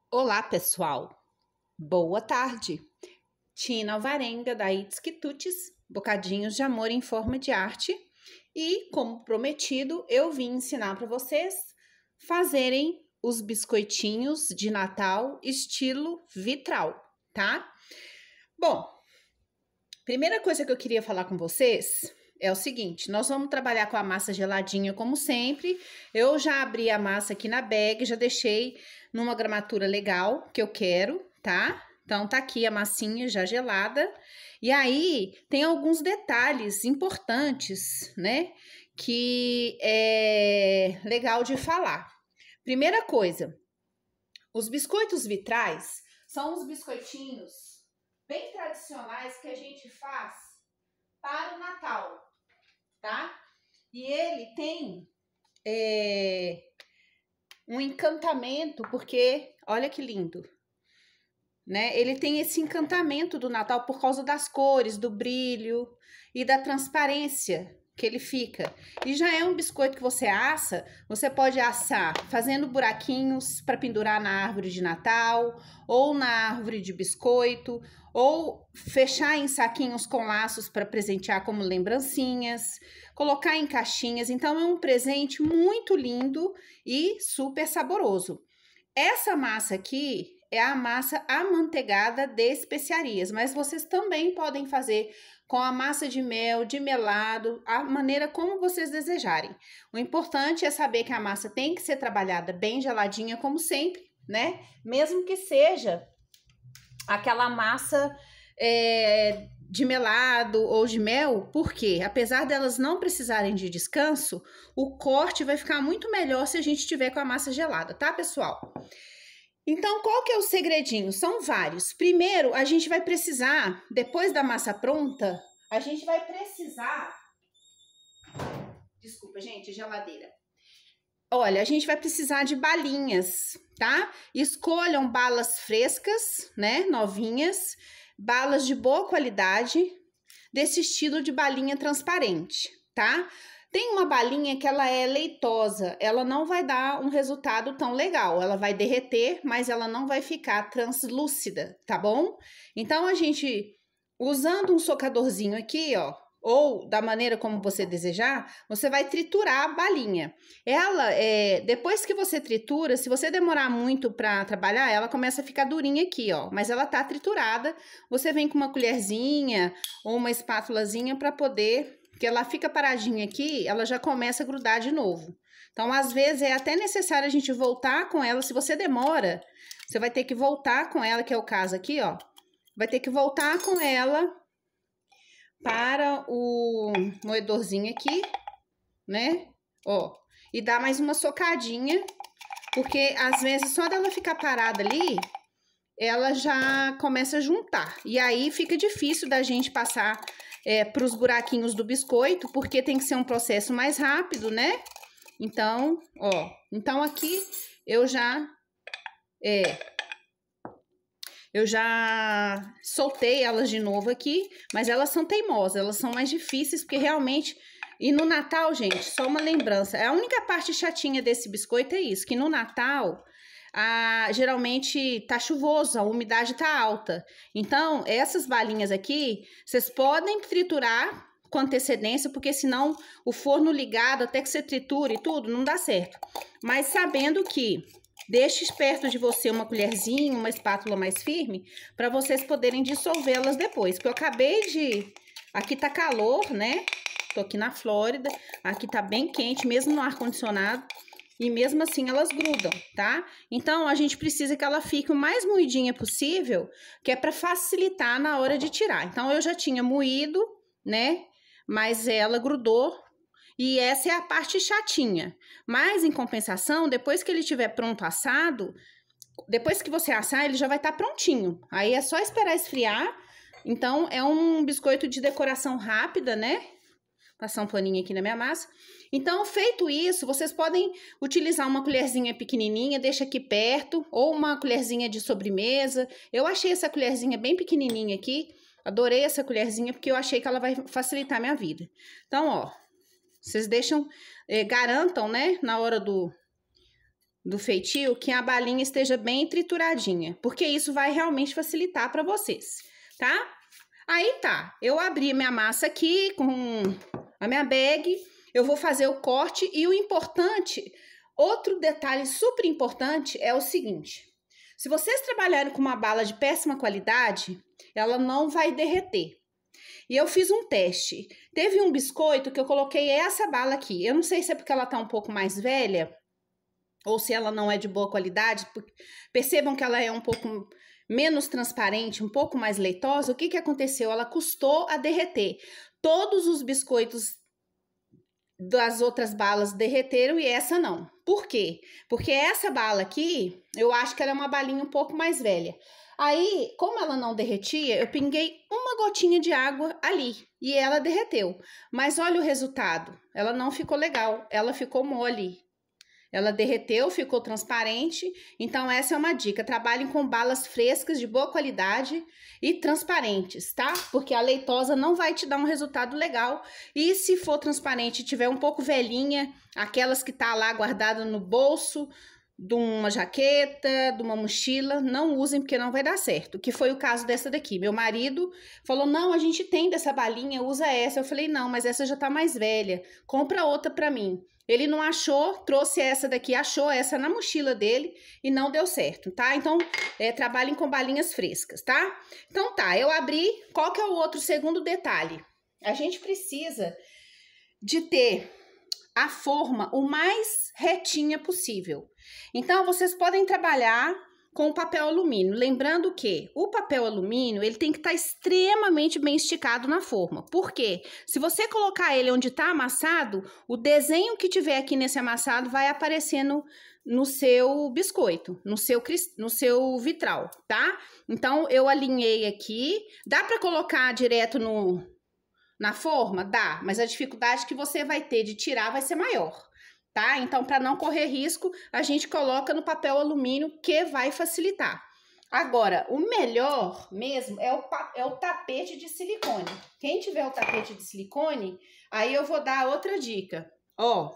Olá, pessoal. Boa tarde. Tina Alvarenga, da It's Quitutes, bocadinhos de amor em forma de arte. E, como prometido, eu vim ensinar para vocês fazerem os biscoitinhos de Natal estilo vitral, tá? Bom, primeira coisa que eu queria falar com vocês é o seguinte: nós vamos trabalhar com a massa geladinha como sempre. Eu já abri a massa aqui na bag, já deixei numa gramatura legal que eu quero, tá? Então tá aqui a massinha já gelada. E aí tem alguns detalhes importantes, né? Que é legal de falar. Primeira coisa, os biscoitos vitrais são os biscoitinhos bem tradicionais que a gente faz para o Natal, tá? E ele tem um encantamento, porque olha que lindo, né? Ele tem esse encantamento do Natal por causa das cores, do brilho e da transparência que ele fica. E já é um biscoito que você assa, você pode assar fazendo buraquinhos para pendurar na árvore de Natal, ou na árvore de biscoito, ou fechar em saquinhos com laços para presentear como lembrancinhas, colocar em caixinhas. Então é um presente muito lindo e super saboroso. Essa massa aqui é a massa amanteigada de especiarias, mas vocês também podem fazer com a massa de mel, de melado, a maneira como vocês desejarem. O importante é saber que a massa tem que ser trabalhada bem geladinha, como sempre, né? Mesmo que seja aquela massa de melado ou de mel, porque apesar delas não precisarem de descanso, o corte vai ficar muito melhor se a gente tiver com a massa gelada, tá, pessoal? Então, qual que é o segredinho? São vários. Primeiro, a gente vai precisar, depois da massa pronta, a gente vai precisar... Desculpa, gente, geladeira. Olha, a gente vai precisar de balinhas, tá? Escolham balas frescas, né, novinhas, balas de boa qualidade, desse estilo de balinha transparente, tá? Tem uma balinha que ela é leitosa, ela não vai dar um resultado tão legal, ela vai derreter, mas ela não vai ficar translúcida, tá bom? Então, a gente, usando um socadorzinho aqui, ó, ou da maneira como você desejar, você vai triturar a balinha. Ela, depois que você tritura, se você demorar muito para trabalhar, ela começa a ficar durinha aqui, ó, mas ela tá triturada. Você vem com uma colherzinha ou uma espátulazinha para poder, que ela fica paradinha aqui, ela já começa a grudar de novo. Então, às vezes, é até necessário a gente voltar com ela. Se você demora, você vai ter que voltar com ela, que é o caso aqui, ó. Vai ter que voltar com ela para o moedorzinho aqui, né? Ó, e dar mais uma socadinha, porque às vezes só dela ficar parada ali, ela já começa a juntar. E aí fica difícil da gente passar para os buraquinhos do biscoito, porque tem que ser um processo mais rápido, né? Então, ó, então aqui eu já soltei elas de novo aqui, mas elas são teimosas, elas são mais difíceis, porque realmente... E no Natal, gente, só uma lembrança, a única parte chatinha desse biscoito é isso, que no Natal, geralmente tá chuvoso, a umidade tá alta. Então, essas balinhas aqui, vocês podem triturar com antecedência, porque senão o forno ligado, até que você triture e tudo, não dá certo. Mas sabendo que... Deixe perto de você uma colherzinha, uma espátula mais firme, para vocês poderem dissolvê-las depois. Porque eu acabei de... Aqui tá calor, né? Tô aqui na Flórida. Aqui tá bem quente, mesmo no ar-condicionado. E mesmo assim elas grudam, tá? Então, a gente precisa que ela fique o mais moidinha possível, que é para facilitar na hora de tirar. Então, eu já tinha moído, né? Mas ela grudou. E essa é a parte chatinha. Mas, em compensação, depois que ele estiver pronto assado, depois que você assar, ele já vai estar prontinho. Aí é só esperar esfriar. Então, é um biscoito de decoração rápida, né? Passar um paninho aqui na minha massa. Então, feito isso, vocês podem utilizar uma colherzinha pequenininha, deixa aqui perto, ou uma colherzinha de sobremesa. Eu achei essa colherzinha bem pequenininha aqui. Adorei essa colherzinha, porque eu achei que ela vai facilitar a minha vida. Então, ó... Vocês deixam, garantam, né, na hora do feitio que a balinha esteja bem trituradinha, porque isso vai realmente facilitar para vocês, tá? Aí tá, eu abri minha massa aqui com a minha bag, eu vou fazer o corte e o importante, outro detalhe super importante é o seguinte, se vocês trabalharem com uma bala de péssima qualidade, ela não vai derreter. E eu fiz um teste, teve um biscoito que eu coloquei essa bala aqui, eu não sei se é porque ela tá um pouco mais velha, ou se ela não é de boa qualidade, percebam que ela é um pouco menos transparente, um pouco mais leitosa. O que que aconteceu? Ela custou a derreter. Todos os biscoitos das outras balas derreteram e essa não. Por quê? Porque essa bala aqui, eu acho que ela é uma balinha um pouco mais velha. Aí, como ela não derretia, eu pinguei uma gotinha de água ali e ela derreteu. Mas olha o resultado, ela não ficou legal, ela ficou mole. Ela derreteu, ficou transparente, então essa é uma dica, trabalhem com balas frescas de boa qualidade e transparentes, tá? Porque a leitosa não vai te dar um resultado legal e se for transparente e tiver um pouco velhinha, aquelas que tá lá guardada no bolso de uma jaqueta, de uma mochila, não usem porque não vai dar certo, que foi o caso dessa daqui. Meu marido falou, não, a gente tem dessa balinha, usa essa. Eu falei, não, mas essa já tá mais velha, compra outra pra mim. Ele não achou, trouxe essa daqui, achou essa na mochila dele e não deu certo, tá? Então, trabalhem com balinhas frescas, tá? Então tá, eu abri, qual que é o outro segundo detalhe? A gente precisa de ter a forma o mais retinha possível. Então, vocês podem trabalhar com o papel alumínio, lembrando que o papel alumínio, ele tem que estar extremamente bem esticado na forma. Por quê? Se você colocar ele onde está amassado, o desenho que tiver aqui nesse amassado vai aparecendo no seu biscoito, no seu vitral, tá? Então, eu alinhei aqui, dá para colocar direto na forma? Dá, mas a dificuldade que você vai ter de tirar vai ser maior. Tá? Então, para não correr risco, a gente coloca no papel alumínio que vai facilitar. Agora, o melhor mesmo é o tapete de silicone. Quem tiver o tapete de silicone, aí eu vou dar outra dica. Ó,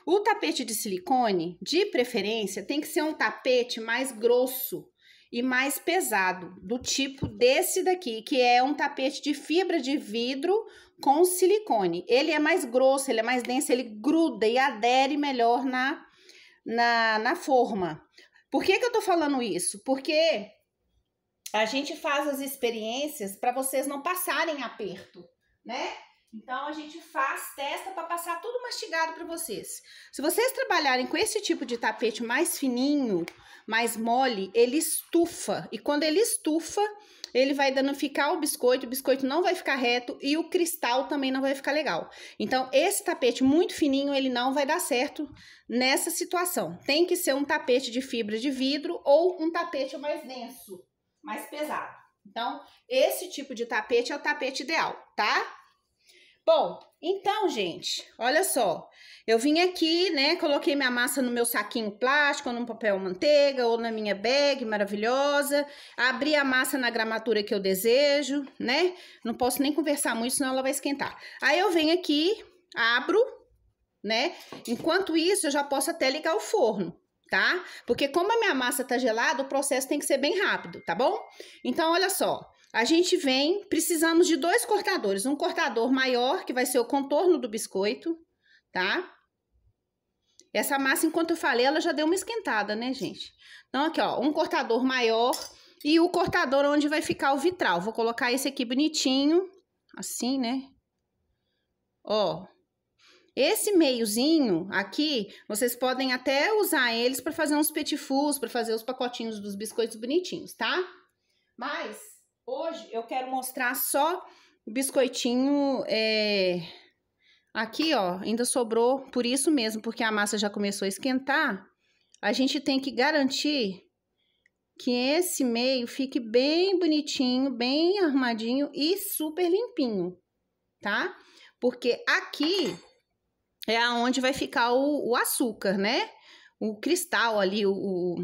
o tapete de silicone, de preferência, tem que ser um tapete mais grosso e mais pesado, do tipo desse daqui, que é um tapete de fibra de vidro com silicone. Ele é mais grosso, ele é mais denso, ele gruda e adere melhor na forma. Por que que eu tô falando isso? Porque a gente faz as experiências para vocês não passarem aperto, né? Então, a gente testa para passar tudo mastigado para vocês. Se vocês trabalharem com esse tipo de tapete mais fininho, mais mole, ele estufa. E quando ele estufa, ele vai danificar o biscoito não vai ficar reto e o cristal também não vai ficar legal. Então, esse tapete muito fininho, ele não vai dar certo nessa situação. Tem que ser um tapete de fibra de vidro ou um tapete mais denso, mais pesado. Então, esse tipo de tapete é o tapete ideal, tá? Bom, então, gente, olha só, eu vim aqui, né, coloquei minha massa no meu saquinho plástico, ou num papel manteiga, ou na minha bag maravilhosa, abri a massa na gramatura que eu desejo, né, não posso nem conversar muito, senão ela vai esquentar. Aí eu venho aqui, abro, né, enquanto isso eu já posso até ligar o forno, tá? Porque como a minha massa tá gelada, o processo tem que ser bem rápido, tá bom? Então, olha só. A gente precisamos de 2 cortadores, um cortador maior, que vai ser o contorno do biscoito, tá? Essa massa, enquanto eu falei, ela já deu uma esquentada, né, gente? Então, aqui, ó, um cortador maior e o cortador onde vai ficar o vitral. Vou colocar esse aqui bonitinho, assim, né? Ó, esse meiozinho aqui, vocês podem até usar eles para fazer uns petit fours, para fazer os pacotinhos dos biscoitos bonitinhos, tá? Mas hoje eu quero mostrar só o biscoitinho, aqui, ó, ainda sobrou por isso mesmo, porque a massa já começou a esquentar. A gente tem que garantir que esse meio fique bem bonitinho, bem arrumadinho e super limpinho, tá? Porque aqui é aonde vai ficar o açúcar, né? O cristal ali, o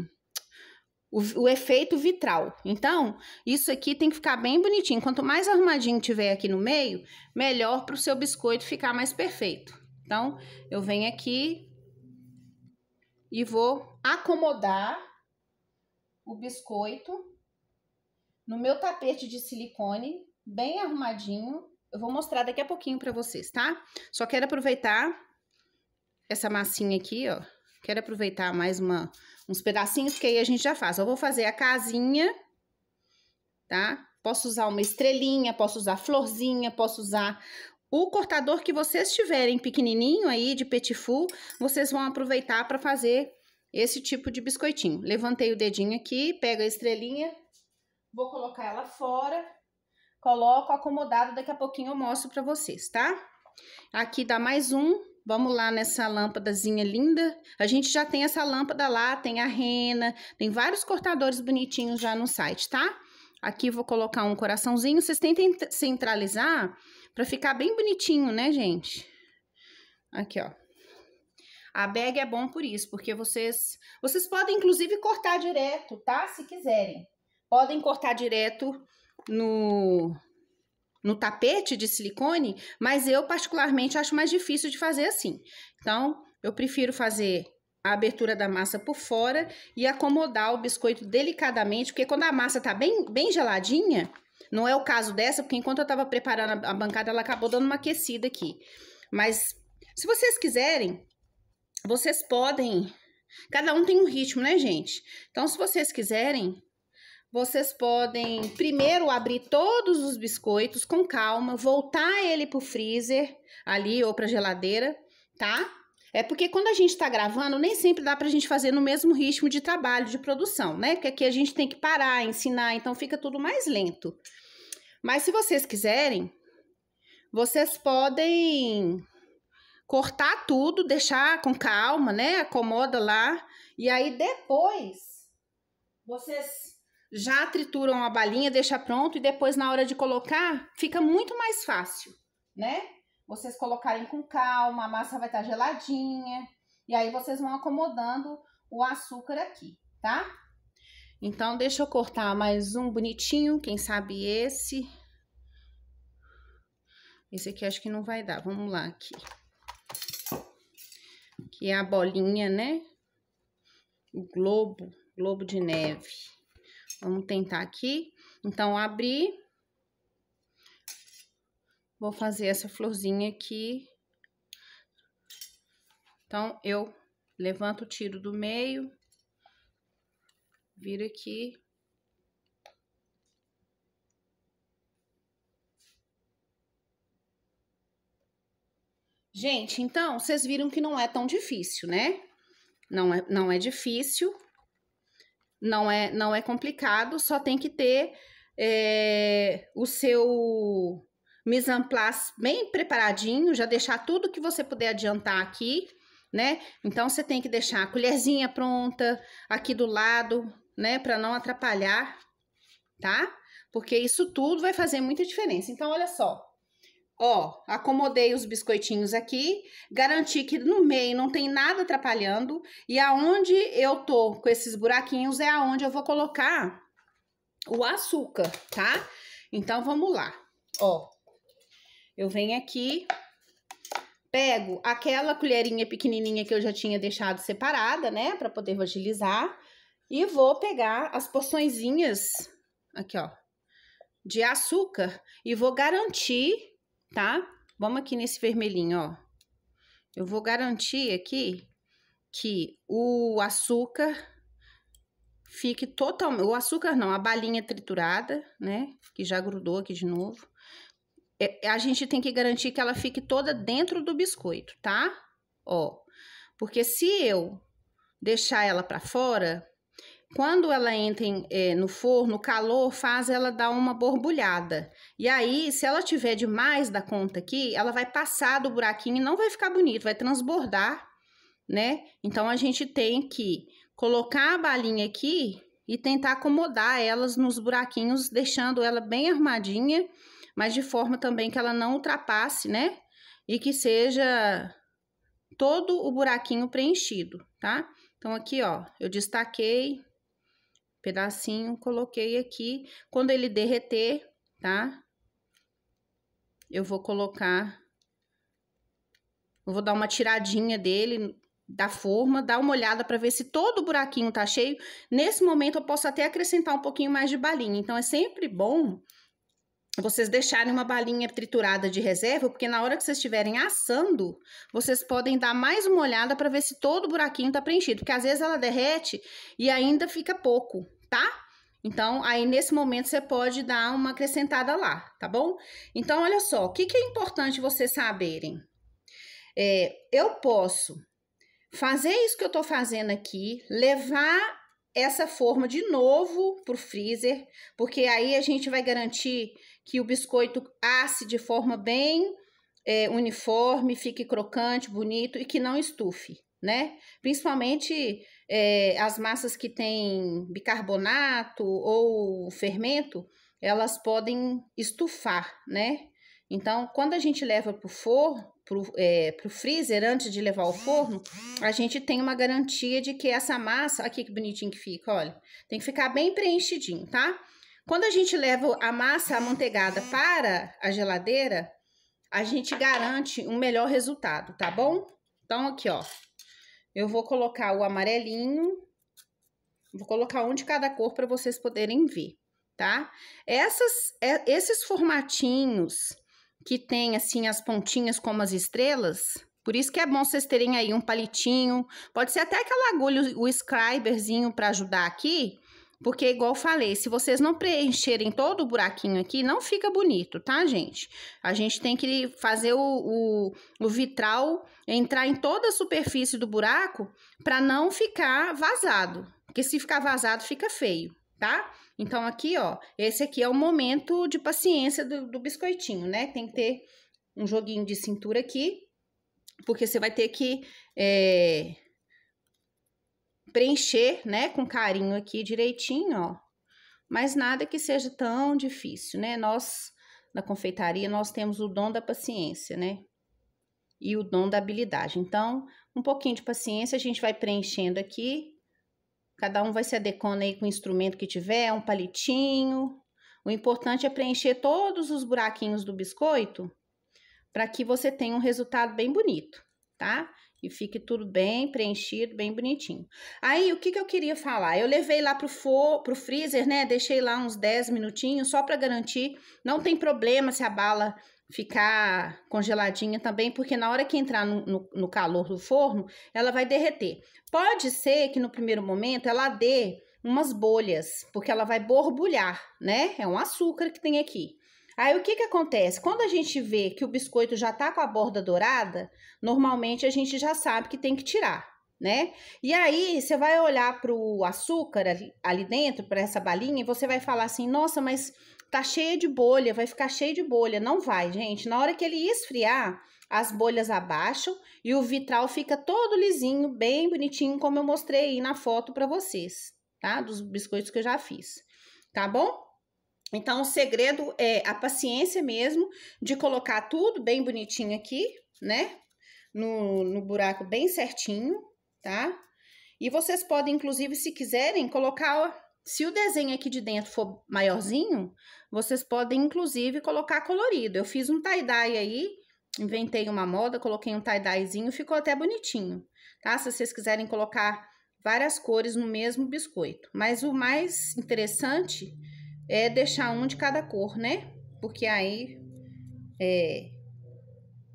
efeito vitral. Então, isso aqui tem que ficar bem bonitinho. Quanto mais arrumadinho tiver aqui no meio, melhor para o seu biscoito ficar mais perfeito. Então, eu venho aqui e vou acomodar o biscoito no meu tapete de silicone, bem arrumadinho. Eu vou mostrar daqui a pouquinho pra vocês, tá? Só quero aproveitar essa massinha aqui, ó. Quero aproveitar mais uns pedacinhos, que aí a gente já faz. Eu vou fazer a casinha, tá? Posso usar uma estrelinha, posso usar florzinha, posso usar o cortador que vocês tiverem pequenininho aí, de petit four, vocês vão aproveitar para fazer esse tipo de biscoitinho. Levantei o dedinho aqui, pego a estrelinha, vou colocar ela fora, coloco acomodado, daqui a pouquinho eu mostro para vocês, tá? Aqui dá mais um, vamos lá nessa lâmpadazinha linda. A gente já tem essa lâmpada lá, tem a rena, tem vários cortadores bonitinhos já no site, tá? Aqui vou colocar um coraçãozinho, vocês tentem centralizar para ficar bem bonitinho, né, gente? Aqui, ó. A bag é bom por isso, porque vocês podem, inclusive, cortar direto, tá? Se quiserem. Podem cortar direto no tapete de silicone, mas eu, particularmente, acho mais difícil de fazer assim. Então, eu prefiro fazer a abertura da massa por fora e acomodar o biscoito delicadamente, porque quando a massa tá bem geladinha, não é o caso dessa, porque enquanto eu tava preparando a bancada, ela acabou dando uma aquecida aqui. Mas, se vocês quiserem, vocês podem... Cada um tem um ritmo, né, gente? Então, se vocês quiserem, vocês podem primeiro abrir todos os biscoitos com calma, voltar ele pro freezer ali ou pra geladeira, tá? É porque quando a gente tá gravando, nem sempre dá pra gente fazer no mesmo ritmo de trabalho, de produção, né? Porque aqui a gente tem que parar, ensinar, então fica tudo mais lento. Mas se vocês quiserem, vocês podem cortar tudo, deixar com calma, né? Acomoda lá. E aí depois, vocês já trituram a balinha, deixa pronto. E depois na hora de colocar, fica muito mais fácil, né? Vocês colocarem com calma, a massa vai estar geladinha. E aí, vocês vão acomodando o açúcar aqui, tá? Então, deixa eu cortar mais um bonitinho, quem sabe esse. Esse aqui acho que não vai dar, vamos lá aqui. Que é a bolinha, né? O globo de neve. Vamos tentar aqui. Então, abrir. Vou fazer essa florzinha aqui. Então, eu levanto o tiro do meio. Viro aqui. Gente, então, vocês viram que não é tão difícil, né? Não é difícil. Não é complicado. Só tem que ter o seu mise en place bem preparadinho, já deixar tudo que você puder adiantar aqui, né? Então, você tem que deixar a colherzinha pronta aqui do lado, né? Para não atrapalhar, tá? Porque isso tudo vai fazer muita diferença. Então, olha só. Ó, acomodei os biscoitinhos aqui, garanti que no meio não tem nada atrapalhando. E aonde eu tô com esses buraquinhos é aonde eu vou colocar o açúcar, tá? Então, vamos lá. Ó. Eu venho aqui, pego aquela colherinha pequenininha que eu já tinha deixado separada, né? Pra poder agilizar. E vou pegar as porçõezinhas, aqui, ó, de açúcar. E vou garantir, tá? Vamos aqui nesse vermelhinho, ó. Eu vou garantir aqui que o açúcar fique totalmente... O açúcar não, a balinha triturada, né? Que já grudou aqui de novo. A gente tem que garantir que ela fique toda dentro do biscoito, tá? Ó, porque se eu deixar ela pra fora, quando ela entra no forno, o calor faz ela dar uma borbulhada. E aí, se ela tiver demais da conta aqui, ela vai passar do buraquinho e não vai ficar bonito, vai transbordar, né? Então, a gente tem que colocar a balinha aqui e tentar acomodar elas nos buraquinhos, deixando ela bem arrumadinha, mas de forma também que ela não ultrapasse, né? E que seja todo o buraquinho preenchido, tá? Então, aqui, ó, eu destaquei pedacinho, coloquei aqui. Quando ele derreter, tá? Eu vou colocar... Eu vou dar uma tiradinha dele da forma, dá uma olhada para ver se todo o buraquinho tá cheio. Nesse momento eu posso até acrescentar um pouquinho mais de balinha, então é sempre bom vocês deixarem uma balinha triturada de reserva, porque na hora que vocês estiverem assando, vocês podem dar mais uma olhada para ver se todo o buraquinho tá preenchido, porque às vezes ela derrete e ainda fica pouco, tá? Então, aí nesse momento você pode dar uma acrescentada lá, tá bom? Então, olha só, o que é importante vocês saberem? Eu posso fazer isso que eu tô fazendo aqui, levar essa forma de novo pro freezer, porque aí a gente vai garantir que o biscoito asse de forma bem uniforme, fique crocante, bonito e que não estufe, né? Principalmente as massas que tem bicarbonato ou fermento, elas podem estufar, né? Então, quando a gente leva pro forno, pro freezer, antes de levar ao forno, a gente tem uma garantia de que essa massa, aqui que bonitinho que fica, olha, tem que ficar bem preenchidinho, tá? Quando a gente leva a massa amanteigada para a geladeira, a gente garante um melhor resultado, tá bom? Então, aqui, ó, eu vou colocar o amarelinho, vou colocar um de cada cor para vocês poderem ver, tá? Esses formatinhos que tem, assim, as pontinhas como as estrelas, por isso que é bom vocês terem aí um palitinho, pode ser até aquela agulha, o scriberzinho para ajudar aqui, porque igual eu falei, se vocês não preencherem todo o buraquinho aqui, não fica bonito, tá, gente? A gente tem que fazer o vitral entrar em toda a superfície do buraco para não ficar vazado, porque se ficar vazado fica feio, tá? Então, aqui, ó, esse aqui é o momento de paciência do biscoitinho, né? Tem que ter um joguinho de cintura aqui, porque você vai ter que preencher, né, com carinho aqui direitinho, ó. Mas nada que seja tão difícil, né? Nós, na confeitaria, nós temos o dom da paciência, né? E o dom da habilidade. Então, um pouquinho de paciência, a gente vai preenchendo aqui. Cada um vai se adequando aí com o instrumento que tiver, um palitinho. O importante é preencher todos os buraquinhos do biscoito para que você tenha um resultado bem bonito, tá? E fique tudo bem preenchido, bem bonitinho. Aí, o que eu queria falar? Eu levei lá pro freezer, né? Deixei lá uns 10 minutinhos só para garantir. Não tem problema se a bala ficar congeladinha também, porque na hora que entrar no calor do forno, ela vai derreter. Pode ser que no primeiro momento ela dê umas bolhas, porque ela vai borbulhar, né? É um açúcar que tem aqui. Aí, o que acontece? Quando a gente vê que o biscoito já tá com a borda dourada, normalmente a gente já sabe que tem que tirar, né? E aí, você vai olhar pro açúcar ali dentro, para essa balinha, e você vai falar assim, nossa, mas tá cheia de bolha, vai ficar cheio de bolha. Não vai, gente. Na hora que ele esfriar, as bolhas abaixam e o vitral fica todo lisinho, bem bonitinho, como eu mostrei aí na foto para vocês, tá? Dos biscoitos que eu já fiz, tá bom? Então, o segredo é a paciência mesmo de colocar tudo bem bonitinho aqui, né? No buraco bem certinho, tá? E vocês podem, inclusive, se quiserem, colocar... Se o desenho aqui de dentro for maiorzinho, vocês podem, inclusive, colocar colorido. Eu fiz um tie-dye aí, inventei uma moda, coloquei um tie-dyezinho, ficou até bonitinho, tá? Se vocês quiserem colocar várias cores no mesmo biscoito. Mas o mais interessante é deixar um de cada cor, né? Porque aí,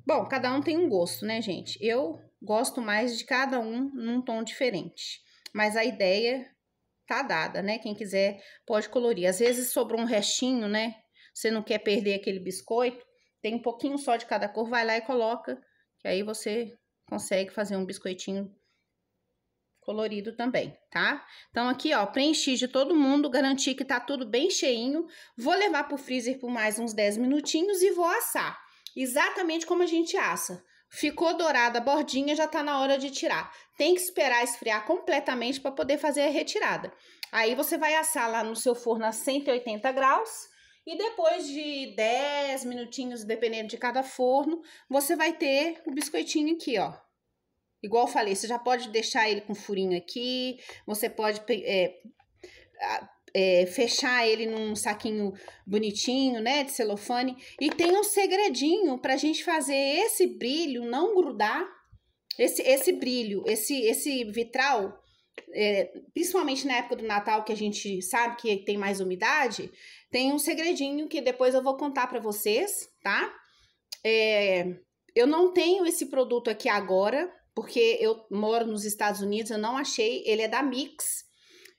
bom, cada um tem um gosto, né, gente? Eu gosto mais de cada um num tom diferente. Mas a ideia tá dada, né? Quem quiser pode colorir. Às vezes sobrou um restinho, né? Você não quer perder aquele biscoito, tem um pouquinho só de cada cor, vai lá e coloca, que aí você consegue fazer um biscoitinho colorido também, tá? Então, aqui, ó, preenchi de todo mundo, garanti que tá tudo bem cheinho. Vou levar pro freezer por mais uns 10 minutinhos e vou assar. Exatamente como a gente assa. Ficou dourada a bordinha, já tá na hora de tirar. Tem que esperar esfriar completamente para poder fazer a retirada. Aí, você vai assar lá no seu forno a 180 graus. E depois de 10 minutinhos, dependendo de cada forno, você vai ter o biscoitinho aqui, ó. Igual eu falei, você já pode deixar ele com furinho aqui, você pode fechar ele num saquinho bonitinho, né, de celofane. E tem um segredinho pra gente fazer esse brilho não grudar, esse brilho, esse vitral, principalmente na época do Natal, que a gente sabe que tem mais umidade, tem um segredinho que depois eu vou contar para vocês, tá? Eu não tenho esse produto aqui agora, porque eu moro nos Estados Unidos, eu não achei, ele é da Mix,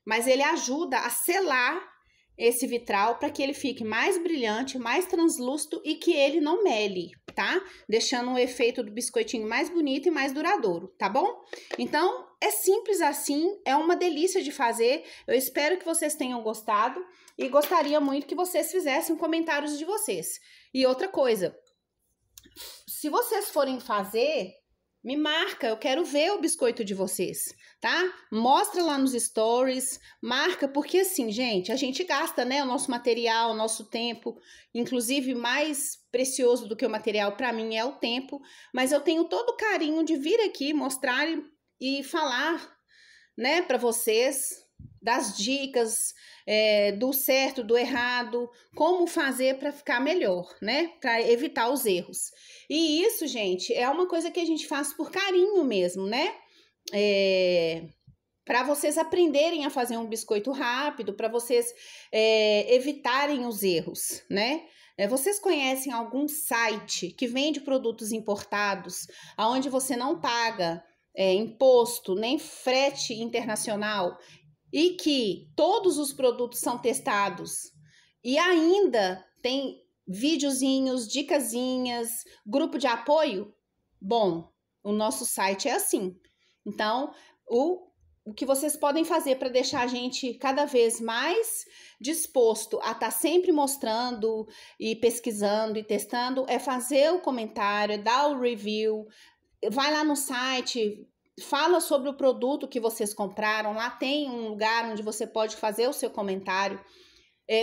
mas ele ajuda a selar esse vitral para que ele fique mais brilhante, mais translúcido e que ele não mele, tá? Deixando o efeito do biscoitinho mais bonito e mais duradouro, tá bom? Então, é simples assim, é uma delícia de fazer. Eu espero que vocês tenham gostado e gostaria muito que vocês fizessem comentários de vocês. E outra coisa, se vocês forem fazer, me marca, eu quero ver o biscoito de vocês, tá? Mostra lá nos stories, marca, porque assim, gente, a gente gasta, né, o nosso material, o nosso tempo, inclusive mais precioso do que o material para mim é o tempo, mas eu tenho todo o carinho de vir aqui mostrar e falar, né, para vocês das dicas, do certo, do errado, como fazer para ficar melhor, né? Para evitar os erros. E isso, gente, é uma coisa que a gente faz por carinho mesmo, né? Para vocês aprenderem a fazer um biscoito rápido, para vocês evitarem os erros, né? Vocês conhecem algum site que vende produtos importados, onde você não paga imposto, nem frete internacional, e que todos os produtos são testados e ainda tem videozinhos, dicasinhas, grupo de apoio? Bom, o nosso site é assim. Então, o que vocês podem fazer para deixar a gente cada vez mais disposto a estar sempre mostrando e pesquisando e testando é fazer o comentário, dar o review, vai lá no site, fala sobre o produto que vocês compraram, lá tem um lugar onde você pode fazer o seu comentário,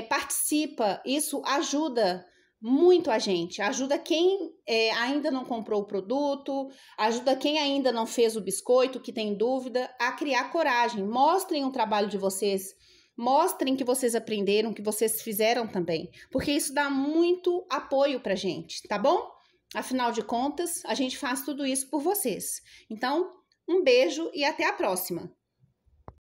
participa, isso ajuda muito a gente, ajuda quem ainda não comprou o produto, ajuda quem ainda não fez o biscoito, que tem dúvida, a criar coragem. Mostrem o trabalho de vocês, mostrem que vocês aprenderam, que vocês fizeram também, porque isso dá muito apoio pra gente, tá bom? Afinal de contas, a gente faz tudo isso por vocês. Então, um beijo e até a próxima!